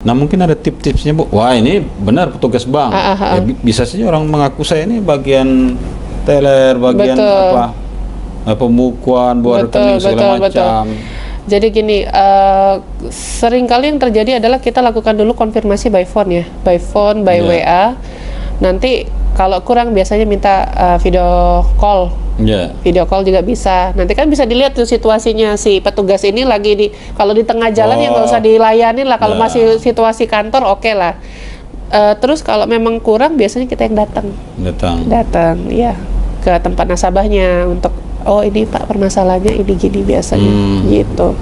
Nah mungkin ada tips-tipsnya Bu. Wah ini benar petugas bank. Ya, bisa saja orang mengaku saya ini bagian teller, bagian apa pembukuan, buat rekening segala macam. Jadi gini, seringkali yang terjadi adalah kita lakukan dulu konfirmasi by phone ya, by phone, by WA. Nanti kalau kurang biasanya minta video call. Video call juga bisa. Nanti kan bisa dilihat tuh situasinya si petugas ini lagi kalau di tengah jalan ya nggak usah dilayanin lah. Kalau masih situasi kantor oke lah. Terus kalau memang kurang biasanya kita yang datang ya ke tempat nasabahnya untuk ini Pak permasalahannya ini gini biasanya gitu.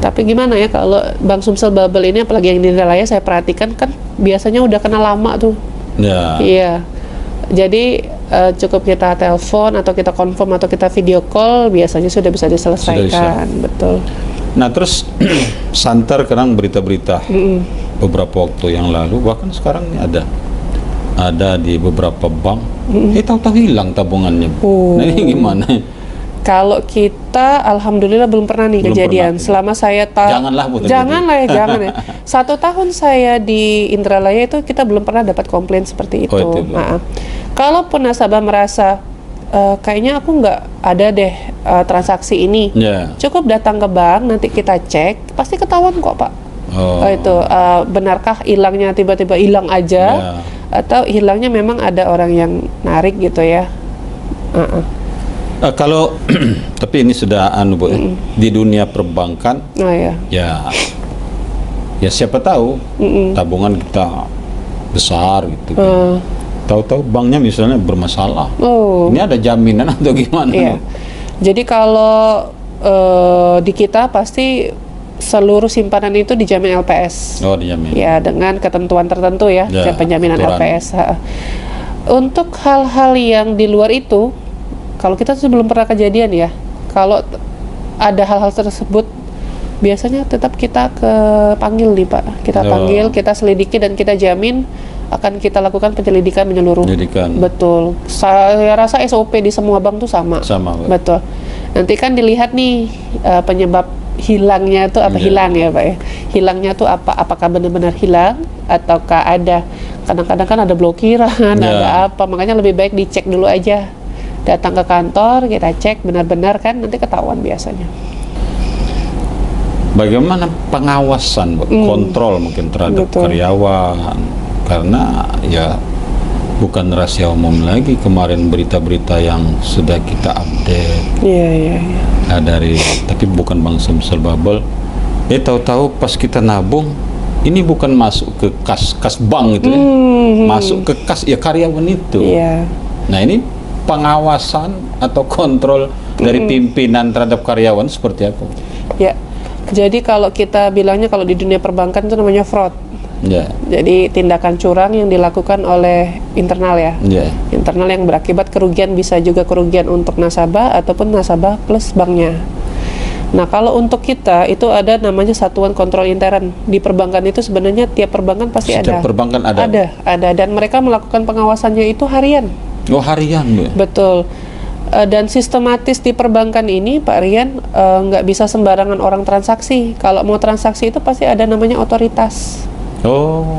Tapi gimana ya kalau Bank Sumsel Bubble ini apalagi yang di Indralaya saya perhatikan kan biasanya udah kenal lama tuh. Iya. Jadi cukup kita telepon atau kita confirm atau kita video call biasanya sudah bisa diselesaikan. Betul. Nah terus santer kadang berita-berita beberapa waktu yang lalu, bahkan sekarang ini ada di beberapa bank, tahu-tahu hilang tabungannya. Nah ini gimana? Kalau kita alhamdulillah belum pernah nih kejadian. Selama saya tahu, janganlah ya. 1 tahun saya di Indralaya itu kita belum pernah dapat komplain seperti itu. Kalaupun nasabah merasa kayaknya aku nggak ada deh transaksi ini, cukup datang ke bank, nanti kita cek, pasti ketahuan kok Pak. Benarkah hilangnya tiba-tiba hilang aja, atau hilangnya memang ada orang yang narik gitu ya. Kalau tapi ini sudah Bu, di dunia perbankan ya siapa tahu tabungan kita besar gitu tahu-tahu banknya misalnya bermasalah, ini ada jaminan atau gimana? Jadi kalau di kita pasti seluruh simpanan itu dijamin LPS. Dijamin. Ya, dengan ketentuan tertentu ya, penjaminan LPS. Untuk hal-hal yang di luar itu, kalau kita tuh belum pernah kejadian ya. Kalau ada hal-hal tersebut, biasanya tetap kita panggil nih Pak. Kita panggil, kita selidiki dan kita jamin akan kita lakukan penyelidikan menyeluruh. Betul. Saya rasa SOP di semua bank tuh sama. Betul. Nanti kan dilihat nih penyebab hilangnya itu apa, hilang ya Pak ya. Hilangnya tuh apa? Apakah benar-benar hilang ataukah ada kadang-kadang kan ada blokiran, ada apa. Makanya lebih baik dicek dulu aja. Datang ke kantor, kita cek benar-benar kan, nanti ketahuan biasanya. Bagaimana pengawasan, kontrol mungkin terhadap karyawan? Karena ya bukan rahasia umum lagi kemarin berita-berita yang sudah kita update. Nah, tapi bukan Bank Sumsel Bubble. Tahu-tahu pas kita nabung, ini bukan masuk ke kas bank gitu ya, masuk ke kas ya karyawan itu. Nah ini pengawasan atau kontrol dari pimpinan terhadap karyawan seperti apa? Jadi kalau kita bilangnya kalau di dunia perbankan itu namanya fraud. Jadi tindakan curang yang dilakukan oleh internal ya. Internal yang berakibat kerugian, bisa juga kerugian untuk nasabah ataupun nasabah plus banknya. Nah kalau untuk kita itu ada namanya satuan kontrol intern di perbankan. Itu sebenarnya tiap perbankan pasti ada. Perbankan ada. Dan mereka melakukan pengawasannya itu harian. Harian Bu. Betul. Dan sistematis di perbankan ini Pak Rian, nggak bisa sembarangan orang transaksi. Kalau mau transaksi itu pasti ada namanya otoritas.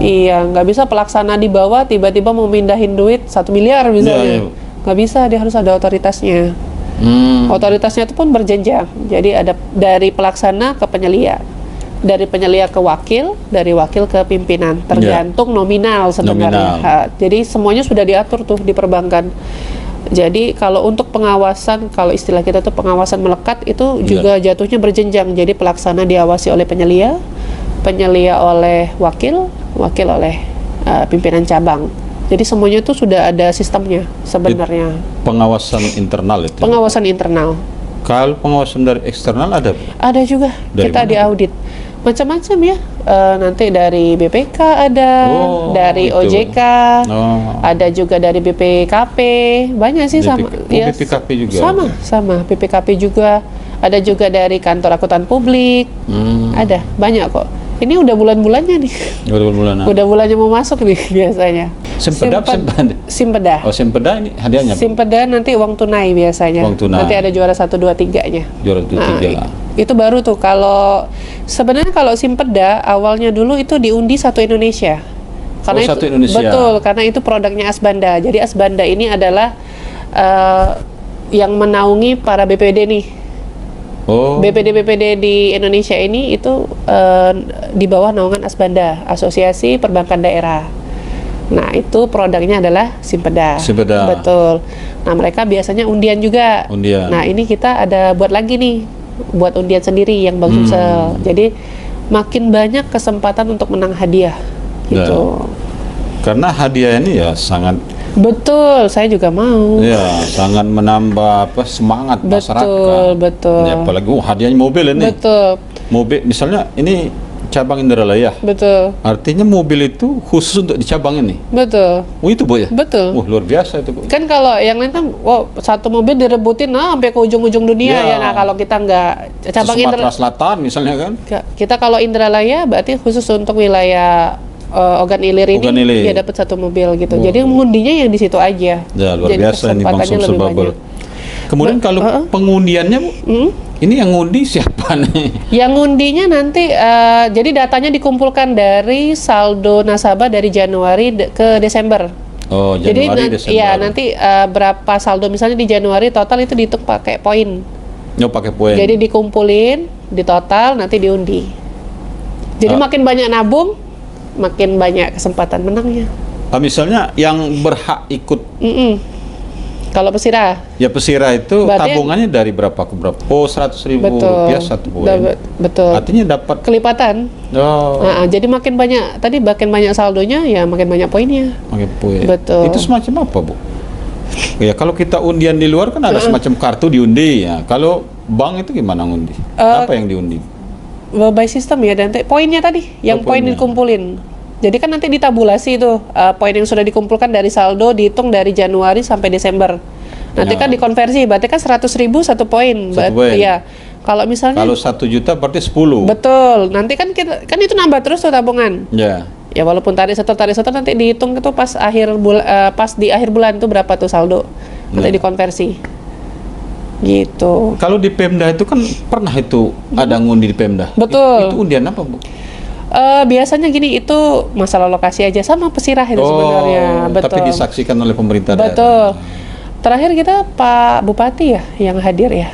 Iya, nggak bisa pelaksana di bawah tiba-tiba mau mindahin duit 1 miliar misalnya. Nggak bisa, dia harus ada otoritasnya. Otoritasnya itu pun berjenjang. Jadi ada dari pelaksana ke penyelia, dari penyelia ke wakil, dari wakil ke pimpinan, tergantung nominal sebenarnya. Jadi semuanya sudah diatur tuh di perbankan. Jadi kalau untuk pengawasan, kalau istilah kita tuh pengawasan melekat itu juga jatuhnya berjenjang. Jadi pelaksana diawasi oleh penyelia, penyelia oleh wakil, wakil oleh pimpinan cabang. Jadi semuanya itu sudah ada sistemnya sebenarnya. Pengawasan internal itu. Pengawasan internal. Kalau pengawasan dari eksternal ada? Ada juga. Dari kita diaudit. Macam-macam ya. Nanti dari BPK ada, dari OJK, ada juga dari BPKP. Banyak sih sama. BPKP juga. Sama. BPKP juga. Ada juga dari kantor akuntan publik. Ada banyak kok. Ini udah bulan-bulannya nih. Udah bulannya mau masuk nih biasanya. Simpeda. Simpeda ini hadiahnya. Simpeda nanti uang tunai biasanya. Nanti ada juara 1, 2, 3-nya. Juara 1, 2, 3. Itu baru tuh. Kalau sebenarnya kalau Simpeda awalnya dulu itu diundi satu Indonesia. Karena itu, satu Indonesia. Betul, karena itu produknya Asbanda. Jadi Asbanda ini adalah yang menaungi para BPD nih. Oh. BPD di Indonesia ini itu di bawah naungan Asbanda, Asosiasi Perbankan Daerah. Nah, itu produknya adalah Simpeda. Simpeda. Betul. Nah, mereka biasanya undian juga. Undian. Nah, ini kita ada buat lagi nih, buat undian sendiri yang Bank Sumsel. Jadi makin banyak kesempatan untuk menang hadiah gitu. Karena hadiah ini ya sangat Betul, saya juga mau. ya sangat menambah semangat masyarakat. Betul. Ya, apalagi hadiahnya mobil ini. Betul. Mobil misalnya ini cabang Indralaya. Betul. Artinya mobil itu khusus untuk di cabang ini. Betul. Oh itu Bu ya? Betul. Luar biasa itu Bu. Kan kalau yang lain kan, satu mobil direbutin sampai ke ujung-ujung dunia Ya. ya. Nah, kalau kita nggak cabang Sumatera Selatan misalnya kan. kita kalau Indralaya berarti khusus untuk wilayah Ogan Ilir ini Ogan Ilir. dia dapat satu mobil gitu. Jadi mengundinya yang di situ aja. Ya luar Jadi biasa ini Bang kesempatannya Sumsel lebih Bubble. banyak. Kemudian kalau pengundiannya Bu, ini yang ngundi siapa nih? Yang ngundinya nanti jadi datanya dikumpulkan dari saldo nasabah dari Januari ke Desember. Oh, Jadi Januari, Desember. iya nanti berapa saldo misalnya di Januari total itu dihitung pakai poin. Yo pakai poin. Jadi dikumpulin, di total nanti diundi. Jadi makin banyak nabung, makin banyak kesempatan menangnya. Misalnya yang berhak ikut Kalau pesirah, ya pesirah itu Berarti tabungannya dari berapa ke berapa? Oh, 100.000 rupiah satu poin. Betul. Artinya dapat Kelipatan. oh, Jadi makin banyak saldonya ya makin banyak poinnya. pakai poin. Betul. Itu semacam apa, Bu? Ya kalau kita undian di luar kan ada semacam kartu diundi ya. Kalau bank itu gimana ngundi? Apa yang diundi? By system ya, dan poinnya tadi, yang poin poinnya. dikumpulin. Jadi kan nanti ditabulasi itu poin yang sudah dikumpulkan dari saldo dihitung dari Januari sampai Desember. Nanti kan dikonversi, berarti kan 100.000 satu poin. poin. Iya. Kalau misalnya Kalau 1 juta berarti 10. betul, nanti kan kan itu nambah terus tuh tabungan. Ya. Ya walaupun tarik setor nanti dihitung itu pas di akhir bulan tuh berapa tuh saldo. Nanti dikonversi. Gitu. Kalau di Pemda itu kan pernah itu ada ngundi di Pemda. Betul. Itu undian apa, Bu? Biasanya gini, itu masalah lokasi aja sama pesirah itu sebenarnya. Betul. Tapi disaksikan oleh pemerintah daerah. Betul. Terakhir kita Pak Bupati ya yang hadir ya.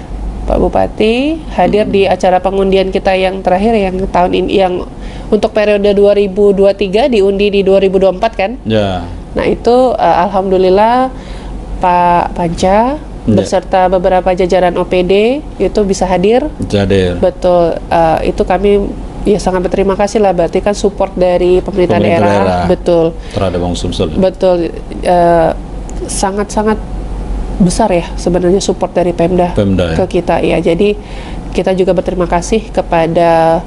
Pak Bupati hadir di acara pengundian kita yang terakhir yang tahun ini, yang untuk periode 2023 diundi di 2024 kan. Ya. Nah itu alhamdulillah Pak Panca beserta beberapa jajaran OPD itu bisa hadir. Jadir. Betul, itu kami ya sangat berterima kasih lah, berarti kan support dari pemerintah daerah. Betul. Terhadap Bang Sumsel. Betul, sangat-sangat besar ya sebenarnya support dari Pemda ya? ke kita ya. Jadi kita juga berterima kasih kepada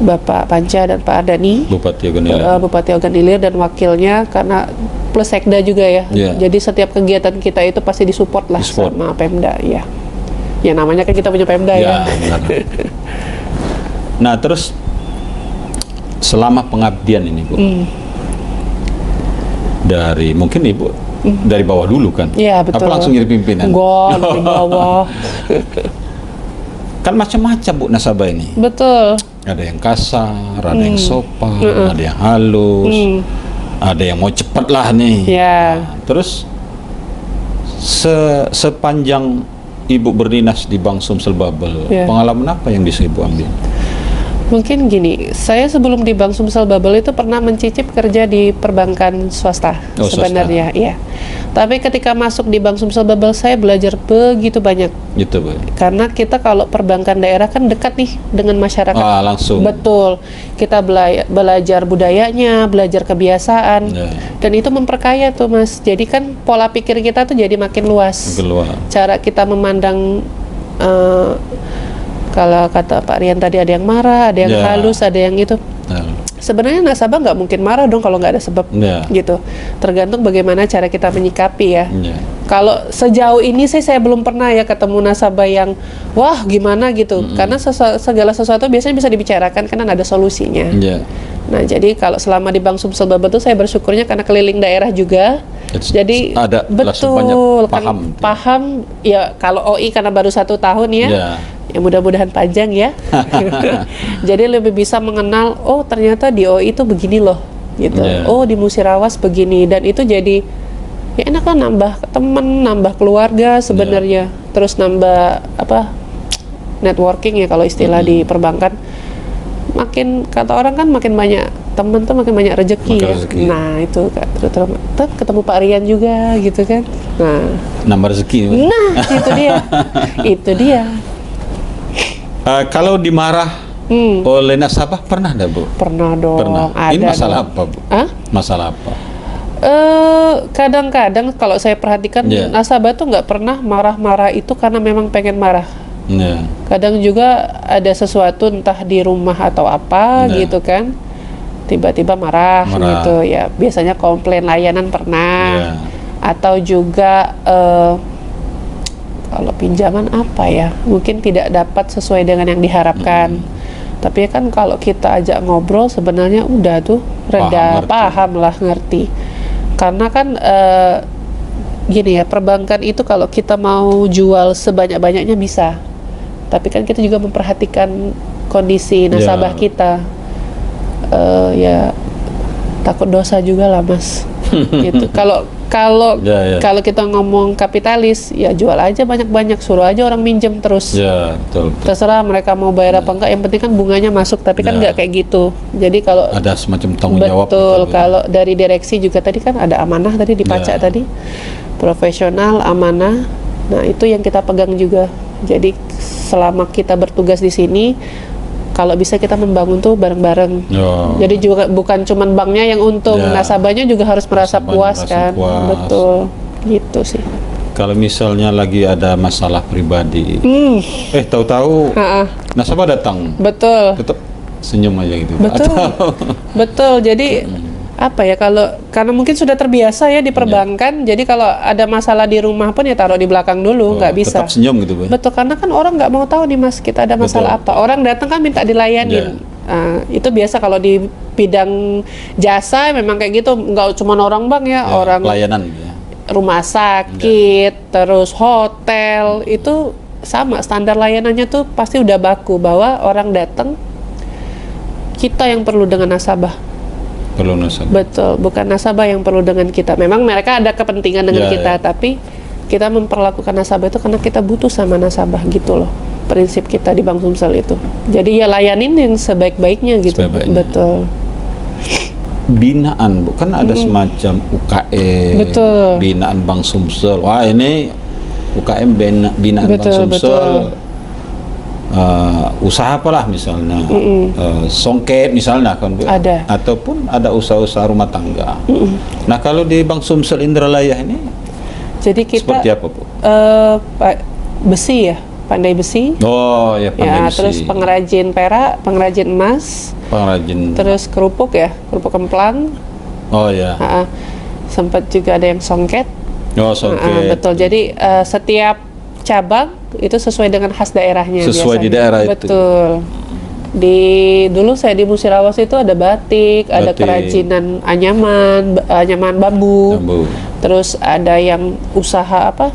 Bapak Panca dan Pak Ardani, Bupati Ogan Ilir dan wakilnya, karena plus Sekda juga ya. Jadi setiap kegiatan kita itu pasti disupport lah sama Pemda ya. Ya namanya kan kita punya Pemda ya. Nah terus selama pengabdian ini Bu, dari mungkin Ibu dari bawah dulu kan? Iya betul. Apa langsung jadi pimpinan? Enggak, dari bawah. Kan macam-macam Bu nasabah ini. Betul. Ada yang kasar, ada yang sopan, ada yang halus, ada yang mau cepat lah nih. Ya. Nah, terus sepanjang Ibu berdinas di Bank Sumsel Bubble, pengalaman apa yang bisa Ibu ambil? Mungkin gini, saya sebelum di Bank Sumsel Bubble itu pernah mencicip kerja di perbankan swasta sebenarnya, iya. Tapi ketika masuk di Bank Sumsel Bubble saya belajar begitu banyak. Gitu, Bu. Karena kita kalau perbankan daerah kan dekat nih dengan masyarakat. Langsung. Betul. Kita belajar budayanya, belajar kebiasaan, dan itu memperkaya tuh Mas. Jadi kan pola pikir kita tuh jadi makin luas. Cara kita memandang. Kalau kata Pak Rian tadi, ada yang marah, ada yang halus, ada yang itu. Sebenarnya nasabah nggak mungkin marah dong kalau nggak ada sebab, gitu. Tergantung bagaimana cara kita menyikapi ya. Kalau sejauh ini sih saya belum pernah ya ketemu nasabah yang wah gimana gitu. Karena segala sesuatu biasanya bisa dibicarakan karena ada solusinya. Nah jadi kalau selama di Bank Sumsel Bubble tuh saya bersyukurnya karena keliling daerah juga. Jadi ada langsung banyak betul paham. kan, paham ya. Kalau OI karena baru 1 tahun ya, ya mudah-mudahan panjang ya. Jadi lebih bisa mengenal, oh ternyata di OI itu begini loh, gitu. Oh di Musirawas begini, dan itu jadi ya enak lah, nambah temen, nambah keluarga sebenarnya. Terus nambah apa, networking ya kalau istilah di perbankan. Makin kata orang kan makin banyak temen tuh makin banyak rezeki ya. Nah itu terutama ketemu Pak Rian juga gitu kan. Nah nambah rezeki. Nah itu dia. Itu dia. Kalau dimarah oleh nasabah pernah enggak, Bu? Pernah dong. Pernah. Ada Ini masalah dong. apa, Bu? Masalah apa? Kadang-kadang kalau saya perhatikan nasabah tuh nggak pernah marah-marah itu karena memang pengen marah. Kadang juga ada sesuatu entah di rumah atau apa gitu kan, tiba-tiba marah gitu ya. Biasanya komplain layanan pernah, atau juga kalau pinjaman apa ya, mungkin tidak dapat sesuai dengan yang diharapkan. Tapi kan kalau kita ajak ngobrol sebenarnya udah tuh reda, paham lah, ngerti. Karena kan gini ya, perbankan itu kalau kita mau jual sebanyak-banyaknya bisa, tapi kan kita juga memperhatikan kondisi nasabah kita. Ya takut dosa juga lah, Mas. Gitu. Kalau kita ngomong kapitalis, ya jual aja banyak-banyak, suruh aja orang minjem terus. Betul. Terserah mereka mau bayar apa enggak, yang penting kan bunganya masuk. Tapi kan nggak kayak gitu. Jadi kalau ada semacam tanggung jawab. Betul. Kalau dari direksi juga tadi kan ada amanah tadi di pajak tadi, profesional, amanah. Nah itu yang kita pegang juga. Jadi selama kita bertugas di sini, kalau bisa kita membangun tuh bareng-bareng. Jadi juga bukan cuman banknya yang untung, nasabahnya juga harus merasa puas kan. Betul, gitu sih. Kalau misalnya lagi ada masalah pribadi, tahu-tahu nasabah datang, betul, tetap senyum aja gitu. Betul, betul. Jadi apa ya, karena mungkin sudah terbiasa ya di perbankan, jadi kalau ada masalah di rumah pun ya taruh di belakang dulu, nggak bisa. Tetap senyum gitu, Bu. Betul, karena kan orang nggak mau tahu nih, Mas, kita ada masalah apa. Orang datang kan minta dilayanin. Itu biasa kalau di bidang jasa memang kayak gitu, nggak cuma orang bank ya, orang pelayanan rumah sakit, terus hotel, itu sama standar layanannya tuh pasti udah baku, bahwa orang datang kita yang perlu dengan nasabah. Perlu nasabah. Betul, bukan nasabah yang perlu dengan kita. Memang mereka ada kepentingan dengan kita, tapi kita memperlakukan nasabah itu karena kita butuh sama nasabah gitu loh. Prinsip kita di Bank Sumsel itu. Jadi ya layanin yang sebaik-baiknya gitu. Betul. Binaan, bukan ada semacam UKM. Betul. Binaan Bank Sumsel. Wah, ini UKM binaan Bank Sumsel. Usaha apalah misalnya, songket misalnya kan, Bu. Ada. Ataupun ada usaha-usaha rumah tangga. Nah, kalau di Bank Sumsel Indralaya ini, jadi kita seperti apa, Bu? Besi ya, pandai besi. Oh ya, pandai besi. Terus pengrajin perak, pengrajin emas, terus kerupuk ya, kerupuk kemplang. Oh ya. Sempat juga ada yang songket. Oh, songket. Betul. Jadi setiap cabang itu sesuai dengan khas daerahnya. Sesuai biasanya. Di daerah itu. Betul. Dulu saya di Musirawas itu ada batik, ada kerajinan anyaman bambu. Terus ada yang usaha apa?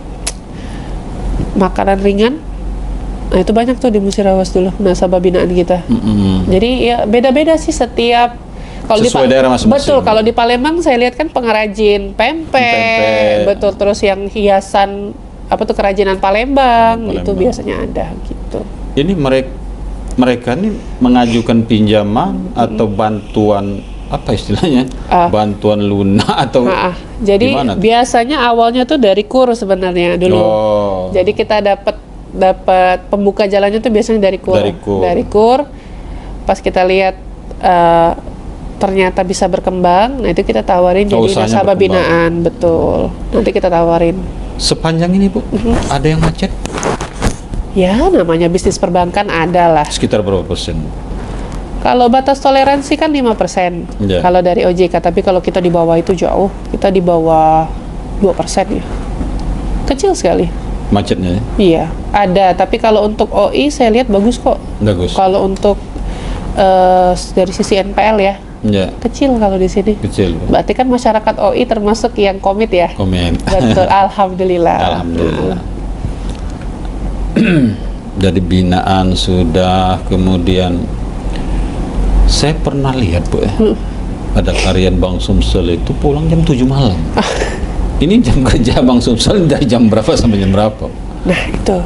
Makanan ringan. Nah, itu banyak tuh di Musirawas dulu, nasabah binaan kita. Jadi ya beda-beda sih setiap sesuai daerah masing-masing. Betul, kalau di Palembang saya lihat kan pengrajin pempek. Betul, terus yang hiasan apa tuh kerajinan Palembang. Itu biasanya ada gitu. Ini mereka nih mengajukan pinjaman atau bantuan apa istilahnya? Bantuan lunak atau jadi biasanya awalnya tuh dari KUR sebenarnya dulu. Jadi kita dapat pembuka jalannya tuh biasanya dari KUR. Dari KUR. Pas kita lihat ternyata bisa berkembang, nah itu kita tawarin jadi nasabah binaan. Betul. Nanti kita tawarin. Sepanjang ini, Bu, ada yang macet? Ya, namanya bisnis perbankan ada lah. Sekitar berapa persen? Kalau batas toleransi kan 5%. Kalau dari OJK, tapi kalau kita di bawah itu jauh. Kita di bawah 2% ya. Kecil sekali. Macetnya ya? Iya, ada. Tapi kalau untuk OI saya lihat bagus kok. Bagus. Kalau untuk dari sisi NPL ya, Ya, Kecil kalau di sini. kecil. Berarti kan masyarakat OI termasuk yang komit ya? Komen. Betul, alhamdulillah. Alhamdulillah. Jadi binaan sudah, kemudian saya pernah lihat Bu ya, ada karyan Bang Sumsel itu pulang jam 7 malam. Ini jam kerja Bang Sumsel dari jam berapa sampai jam berapa? Nah itu,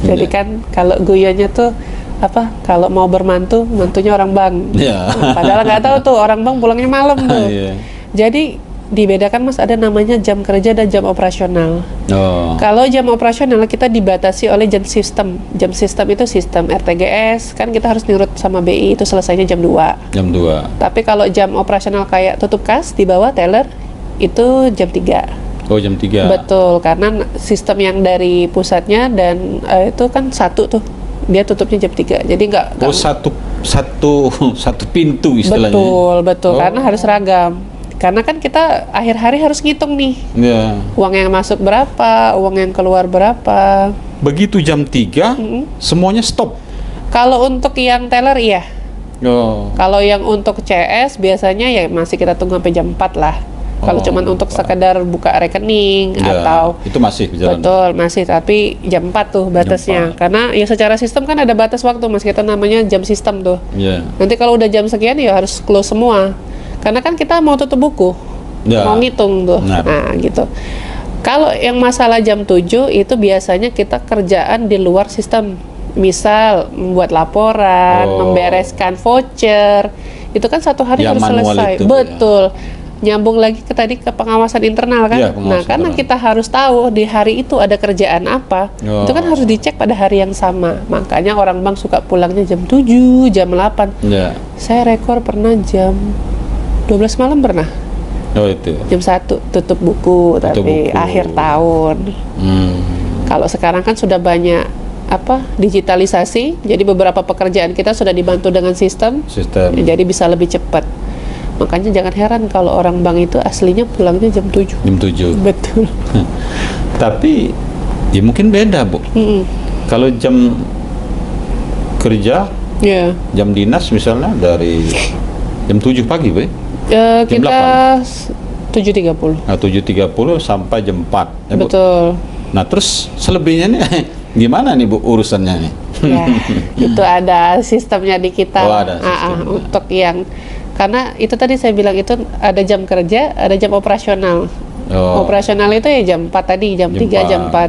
jadi Iya. kan kalau guyonnya tuh apa? Kalau mau bermantu, mantunya orang bank. Ya. Padahal nggak tahu tuh orang bank pulangnya malam tuh. Iya. Jadi dibedakan Mas, ada namanya jam kerja dan jam operasional. Oh, Kalau jam operasional kita dibatasi oleh jam sistem. Jam sistem itu sistem RTGS, kan kita harus nurut sama BI, itu selesainya jam 2. jam 2. Tapi kalau jam operasional kayak tutup kas di bawah teller itu jam 3. Oh, jam 3. Betul, karena sistem yang dari pusatnya dan itu kan satu tuh. Dia tutupnya jam 3. Jadi nggak Oh, satu pintu istilahnya. betul, Oh. karena harus seragam. Karena kan kita akhir hari harus ngitung nih. Ya. Uang yang masuk berapa, uang yang keluar berapa. Begitu jam 3, semuanya stop. Kalau untuk yang teller iya. Oh. Kalau yang untuk CS biasanya ya masih kita tunggu sampai jam 4 lah. Kalau Oh, cuman untuk sekedar buka rekening Ya, atau itu masih berjalan. betul masih, tapi jam 4 tuh batasnya. 4. Karena ya secara sistem kan ada batas waktu Mas, kita namanya jam sistem tuh. Ya. Nanti kalau udah jam sekian ya harus close semua. Karena kan kita mau tutup buku. Ya. Mau ngitung tuh. Benar. Nah, gitu. Kalau yang masalah jam 7 itu biasanya kita kerjaan di luar sistem. Misal membuat laporan, Oh. membereskan voucher. Itu kan satu hari Yang harus manual selesai. itu, Bu, ya. Betul. Nyambung lagi ke tadi ke pengawasan internal kan. Iya, pengawasan Nah, karena internal. kita harus tahu di hari itu ada kerjaan apa. Oh. Itu kan harus dicek pada hari yang sama. Makanya orang bank suka pulangnya jam 7, jam 8. Ya. Saya rekor pernah jam 12 malam pernah. Oh, itu. Jam 1 tutup buku, Tutup tapi buku. akhir tahun. Hmm. Kalau sekarang kan sudah banyak digitalisasi, jadi beberapa pekerjaan kita sudah dibantu dengan sistem, Sistem. jadi bisa lebih cepat. Makanya jangan heran kalau orang bank itu aslinya pulangnya jam 7. Jam 7. Betul. Tapi ya mungkin beda, Bu. Mm-mm. Kalau jam kerja, Ya. jam dinas misalnya dari jam 7 pagi, Bu. Eh, Jam kita 7.30. Nah, 7.30 sampai jam 4. Ya, Bu? Betul. Nah, terus selebihnya nih gimana nih, Bu, urusannya nih? Ya, itu ada sistemnya di kita. Oh, ada sistemnya. Untuk yang karena itu tadi saya bilang itu ada jam kerja, ada jam operasional. Oh. Operasional itu ya jam 4 tadi, jam Jam 3, jam 4. 4.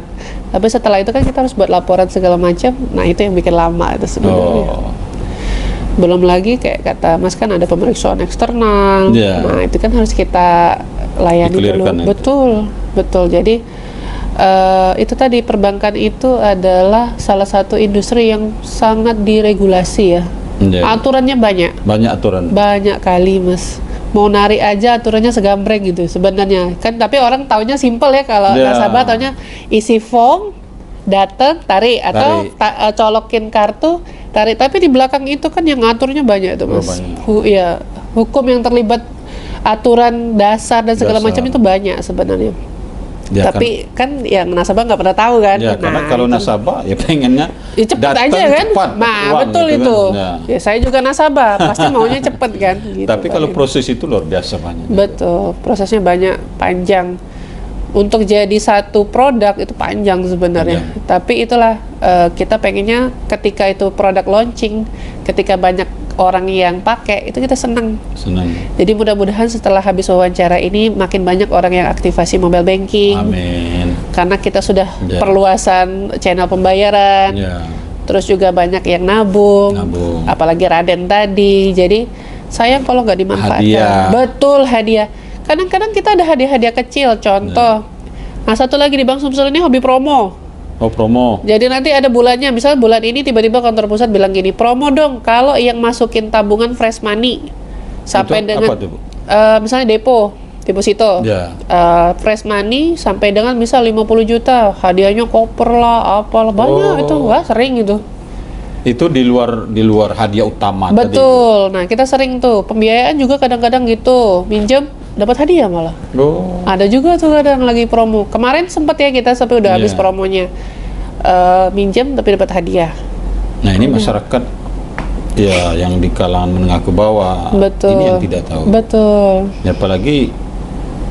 Tapi setelah itu kan kita harus buat laporan segala macam. Nah, itu yang bikin lama itu sebenarnya. Oh. Belum lagi kayak kata Mas kan ada pemeriksaan eksternal. Iya. Nah, itu kan harus kita layani dulu. Dikelirkan itu. Betul, betul. Jadi itu tadi perbankan itu adalah salah satu industri yang sangat diregulasi ya. Ya. Aturannya banyak. Banyak aturan. Banyak kali Mas. Mau narik aja aturannya segambreng gitu sebenarnya. Kan tapi orang taunya simple ya, kalau Ya. nasabah taunya isi form, datang, tarik atau colokin kartu, tarik. Tapi di belakang itu kan yang ngaturnya banyak tuh Oh, Mas. banyak. Ya, hukum yang terlibat aturan dasar dan segala Dasar. macam itu banyak sebenarnya. Ya, Tapi kan yang nasabah nggak pernah tahu kan. ya, karena kalau itu. nasabah ya pengennya Ya, cepet datang aja kan. cepat, Nah, uang betul gitu itu. kan. Ya. Ya, saya juga nasabah, pasti maunya cepet kan. Gitu, Tapi kalau Pak. proses itu luar biasa banyak. Betul, prosesnya banyak, panjang. Untuk jadi satu produk itu panjang sebenarnya. Tapi itulah kita pengennya ketika itu produk launching, ketika banyak orang yang pakai, itu kita senang. Senang. Jadi mudah-mudahan setelah habis wawancara ini makin banyak orang yang aktivasi mobile banking. Amin. Karena kita sudah Ya. perluasan channel pembayaran. Ya. Terus juga banyak yang nabung, Nabung. apalagi Raden tadi. Jadi sayang kalau nggak dimanfaatkan. Hadiah. Betul, hadiah. Kadang-kadang kita ada hadiah-hadiah kecil. Contoh, nah satu lagi di Bank Sumsel ini hobi promo. Oh, promo. Jadi nanti ada bulannya, misal bulan ini tiba-tiba kantor pusat bilang gini, promo dong kalau yang masukin tabungan fresh money sampai Itu dengan apa tuh, Bu? misalnya deposito. Ya. Fresh money sampai dengan misal 50 juta, hadiahnya koper lah, apalah banyak Oh. itu, wah sering itu. Itu di luar hadiah utama tadi. Betul. Nah, kita sering tuh pembiayaan juga kadang-kadang gitu, minjem dapat hadiah malah. Oh. Ada juga tuh kadang lagi promo. Kemarin sempat ya kita sampai udah habis Iya. promonya. Minjem tapi dapat hadiah. Nah, ini masyarakat Ya, yang di kalangan menengah ke bawah. Betul. Ini yang tidak tahu. Betul. Ya, apalagi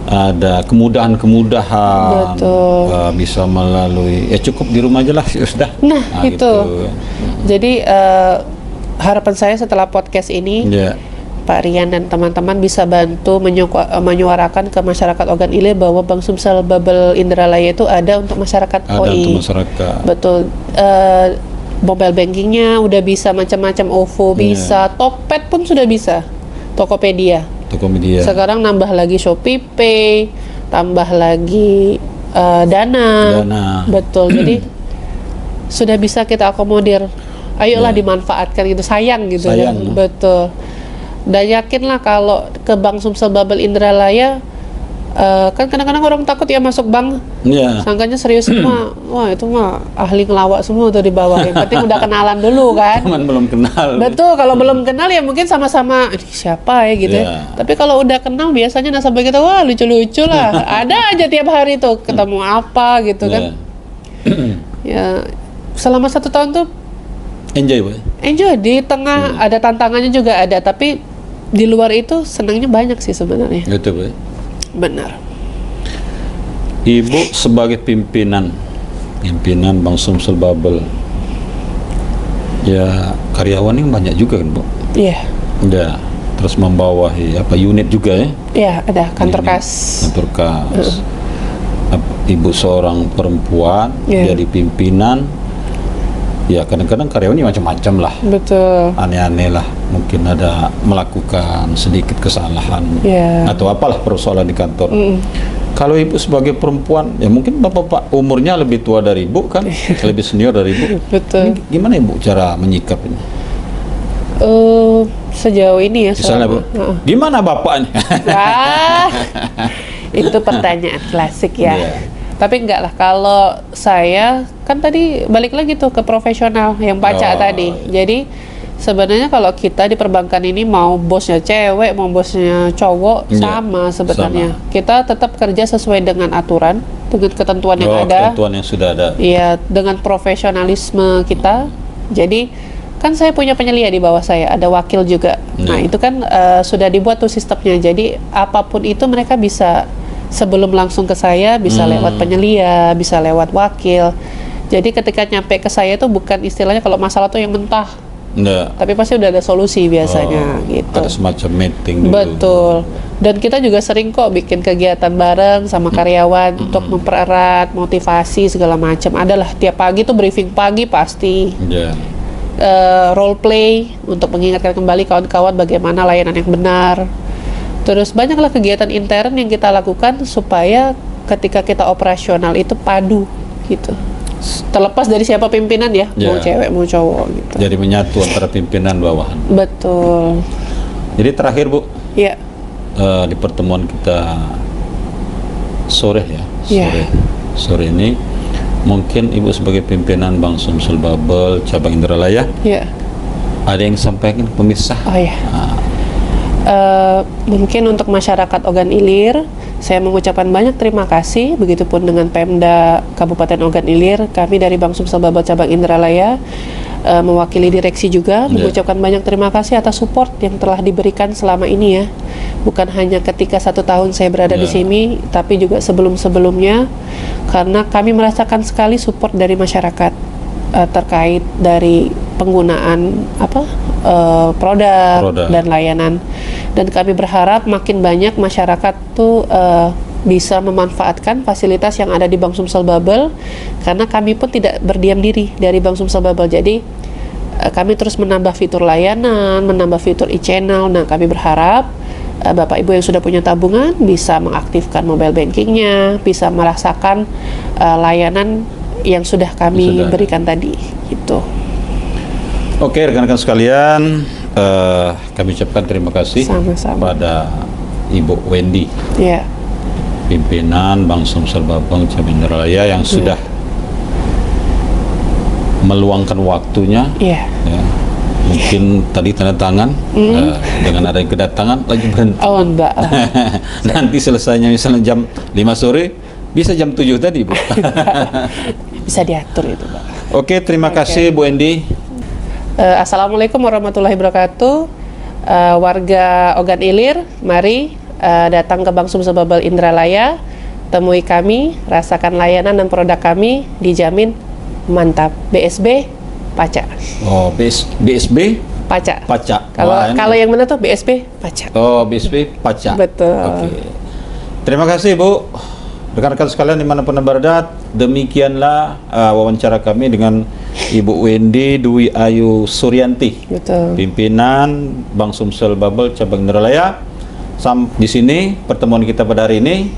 ada kemudahan-kemudahan, Betul. bisa melalui cukup di rumah aja lah sudah. Nah, itu. Gitu. Jadi harapan saya setelah podcast ini, Ya, Pak Rian dan teman-teman bisa bantu menyuarakan ke masyarakat Ogan Ilir bahwa Bank Sumsel Bubble Indralaya itu ada untuk masyarakat ada OI. untuk masyarakat. Betul. Mobile bankingnya udah bisa macam-macam, OVO bisa, Tokped pun sudah bisa, Tokopedia. Tokopedia. Sekarang nambah lagi Shopee Pay, tambah lagi Dana. Betul. Jadi sudah bisa kita akomodir. Ayolah dimanfaatkan gitu, sayang gitu Sayang, kan. Betul. Dan yakinlah kalau ke Bank Sumsel Bubble Indralaya, kan kadang-kadang orang takut ya masuk bank, Ya, sangkanya serius semua. Wah, itu mah ahli ngelawak semua tuh di bawah. Yang penting udah kenalan dulu kan. teman belum kenal. Betul, kalau belum kenal ya mungkin sama-sama "Ini siapa ya gitu ya. Ya. Tapi kalau udah kenal biasanya nasabah kita wah lucu-lucu lah. Ada aja tiap hari tuh ketemu apa gitu kan. Ya selama 1 tahun tuh Enjoy, Bu. enjoy. Di tengah ada tantangannya juga ada, tapi di luar itu senangnya banyak sih sebenarnya. Gitu, Bu. Benar. Ibu sebagai pimpinan Bank Sumsel Bubble, ya karyawan ini banyak juga kan, Bu? Iya. Ya, terus membawahi unit juga ya? Iya, ada kantor kas. Kantor kas. Ibu seorang perempuan Iya. jadi pimpinan. Ya kadang-kadang karyawannya macam-macam lah, Betul. aneh-aneh lah, mungkin ada melakukan sedikit kesalahan Iya. atau apalah persoalan di kantor. Kalau ibu sebagai perempuan, ya mungkin bapak umurnya lebih tua dari ibu kan, lebih senior dari ibu. Betul. Ini gimana ibu cara menyikapinya? Sejauh ini ya. Misalnya Bu, di mana bapaknya? Ah, itu pertanyaan klasik ya. Iya. Tapi enggak lah, kalau saya kan tadi balik lagi tuh ke profesional yang Paca tadi. Jadi sebenarnya kalau kita di perbankan ini mau bosnya cewek, mau bosnya cowok, sama sebenarnya. Kita tetap kerja sesuai dengan aturan, dengan ketentuan yang ada. Ketentuan yang sudah ada. Iya, dengan profesionalisme kita. Jadi kan saya punya penyelia di bawah saya, ada wakil juga. Nah itu kan sudah dibuat tuh sistemnya. Jadi apapun itu mereka bisa sebelum langsung ke saya, bisa lewat penyelia, bisa lewat wakil. Jadi ketika nyampe ke saya itu bukan istilahnya kalau masalah tuh yang mentah, Enggak. tapi pasti udah ada solusi biasanya gitu. Ada semacam meeting dulu. Betul. Dan kita juga sering kok bikin kegiatan bareng sama karyawan untuk mempererat motivasi segala macam. Adalah tiap pagi tuh briefing pagi pasti. Ya. Role play untuk mengingatkan kembali kawan-kawan bagaimana layanan yang benar. Terus banyaklah kegiatan intern yang kita lakukan supaya ketika kita operasional itu padu gitu. Terlepas dari siapa pimpinan ya, mau cewek mau cowok gitu. Jadi menyatu antara pimpinan bawahan. Betul. Jadi terakhir Bu, Iya. di pertemuan kita sore ya, Iya. sore ini mungkin Ibu sebagai pimpinan Bank Sumsel Bubble cabang Indralaya Iya. ada yang sampaikan pemisah. Oh ya. Mungkin untuk masyarakat Ogan Ilir, saya mengucapkan banyak terima kasih. Begitupun dengan Pemda Kabupaten Ogan Ilir, kami dari Bank Sumsel Bubble cabang Indralaya mewakili direksi juga mengucapkan banyak terima kasih atas support yang telah diberikan selama ini ya. Bukan hanya ketika 1 tahun saya berada di sini, tapi juga sebelum-sebelumnya, karena kami merasakan sekali support dari masyarakat terkait dari penggunaan produk dan layanan. Dan kami berharap makin banyak masyarakat tuh bisa memanfaatkan fasilitas yang ada di Bank Sumsel Bubble, karena kami pun tidak berdiam diri dari Bank Sumsel Bubble. Jadi kami terus menambah fitur layanan, menambah fitur e-channel. Nah, kami berharap Bapak Ibu yang sudah punya tabungan bisa mengaktifkan mobile bankingnya, bisa merasakan layanan yang sudah kami berikan tadi gitu. Oke, rekan-rekan sekalian, kami ucapkan terima kasih pada Ibu Wendy, pimpinan Bank Sumsel Bubble cabang Indralaya yang sudah meluangkan waktunya. Ya, mungkin tadi tanda tangan, dengan ada yang kedatangan lagi berhenti. Oh enggak. Nanti selesainya misalnya jam 5 sore, bisa jam 7 tadi Bu. Bisa diatur itu Pak. Oke, terima kasih Bu Wendy. Assalamualaikum warahmatullahi wabarakatuh. Warga Ogan Ilir, mari datang ke Bank Sumsel Bubble Indralaya, temui kami, rasakan layanan dan produk kami, dijamin mantap. BSB Paca. Oh, BSB Paca. Paca. Kalau yang mana tuh BSB Paca. Oh, BSB Paca. Betul. Oke. Terima kasih, Bu. Rekan-rekan sekalian dimanapun berada, demikianlah wawancara kami dengan Ibu Wendy Dwi Ayu Suryanti, Betul. pimpinan Bank Sumsel Bubble Cabang Indralaya. Di sini pertemuan kita pada hari ini.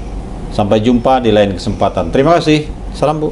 Sampai jumpa di lain kesempatan. Terima kasih. Salam, Bu.